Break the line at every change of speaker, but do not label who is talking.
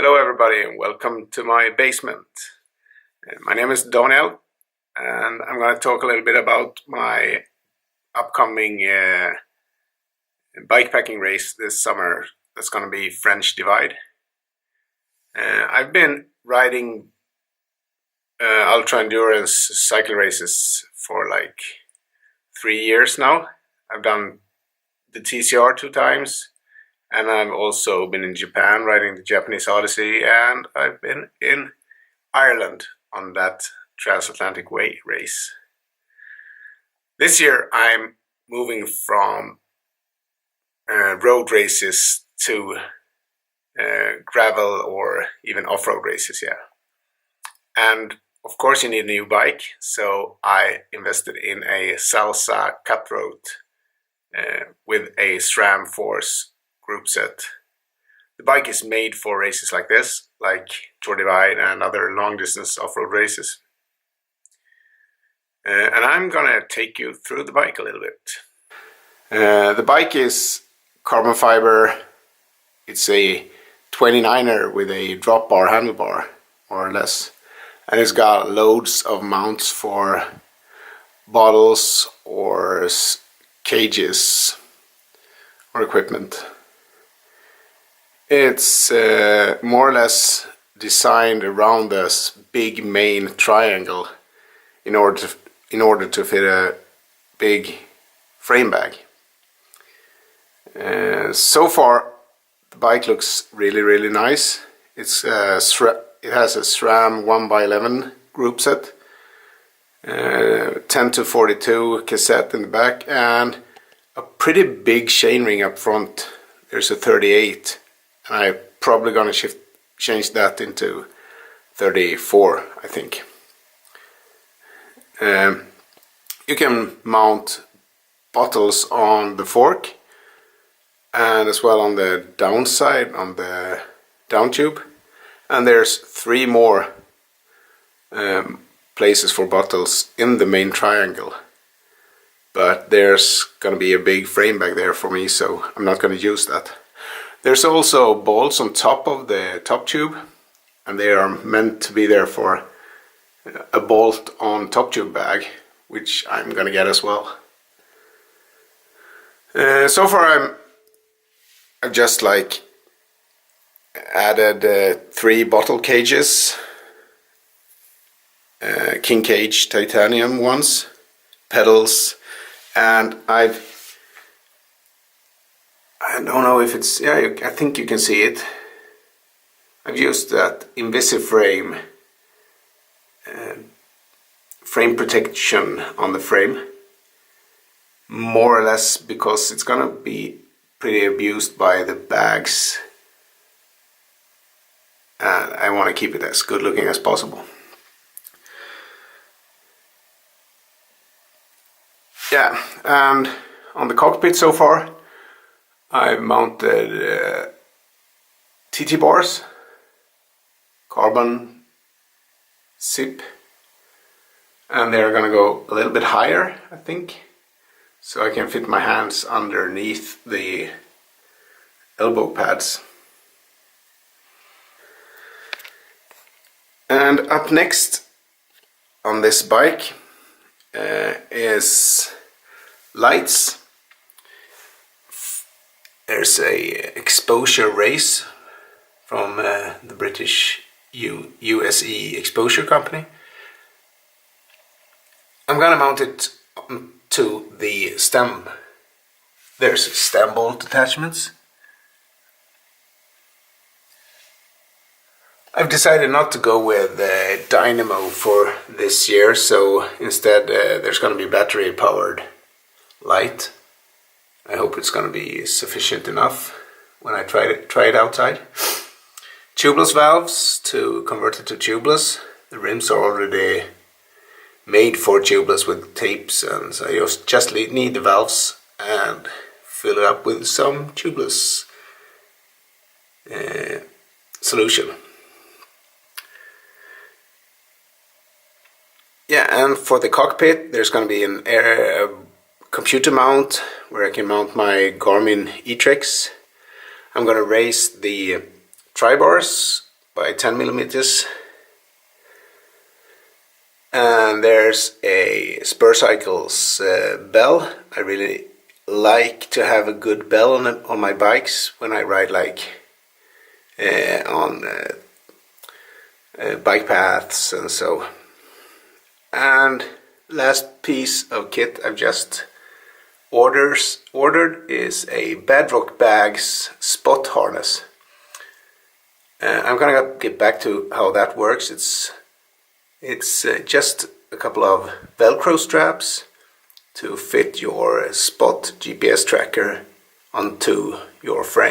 Hello everybody and welcome to my basement. My name is Daniel and I'm going to talk a little bit about my upcoming bikepacking race this summer. That's going to be French Divide. I've been riding ultra endurance cycle races for like 3 years now. I've done the TCR 2 times. And I've also been in Japan riding the Japanese Odyssey, and I've been in Ireland on that transatlantic way race. This year I'm moving from road races to gravel or even off-road races, yeah. And of course you need a new bike, so I invested in a Salsa Cutthroat with a SRAM Force group set. The bike is made for races like this, like Tour Divide and other long distance off-road races. And I'm gonna take you through the bike a little bit. The bike is carbon fiber. It's a 29er with a drop bar handlebar, more or less. And it's got loads of mounts for bottles or cages or equipment. It's more or less designed around this big main triangle in order to fit a big frame bag. So far the bike looks really nice. It has a SRAM 1x11 group set, 10 to 42 cassette in the back, and a pretty big chainring up front. There's a 38. I'm probably gonna change that into 34, I think. You can mount bottles on the fork and as well on the downside, on the down tube. And there's 3 more places for bottles in the main triangle. But there's gonna be a big frame bag there for me, so I'm not gonna use that. There's also bolts on top of the top tube, and they are meant to be there for a bolt on top tube bag, which I'm gonna get as well. So far I've just like added 3 bottle cages, king cage titanium ones, pedals, and I don't know if it's, yeah, I think you can see it. I've used that Invisiframe frame protection on the frame, more or less because it's gonna be pretty abused by the bags, and I want to keep it as good looking as possible. Yeah, and on the cockpit so far I've mounted TT bars, carbon zip, and they're gonna go a little bit higher, I think, so I can fit my hands underneath the elbow pads. And up next on this bike is lights. There's a exposure race from the British USE exposure company. I'm gonna mount it to the stem. There's stem bolt attachments. I've decided not to go with dynamo for this year, so instead there's gonna be battery powered light. I hope it's going to be sufficient enough when I try it outside. Tubeless valves to convert it to tubeless. The rims are already made for tubeless with tapes, and so I just need the valves and fill it up with some tubeless solution. Yeah, and for the cockpit there's going to be an computer mount where I can mount my Garmin e-Trex. I'm going to raise the tri-bars by 10 millimeters. And there's a Spur Cycles bell. I really like to have a good bell on my bikes when I ride like on bike paths and so. And last piece of kit I've just ordered is a Bedrock Bags spot harness. I'm gonna get back to how that works. It's just a couple of Velcro straps to fit your Spot GPS tracker onto your frame.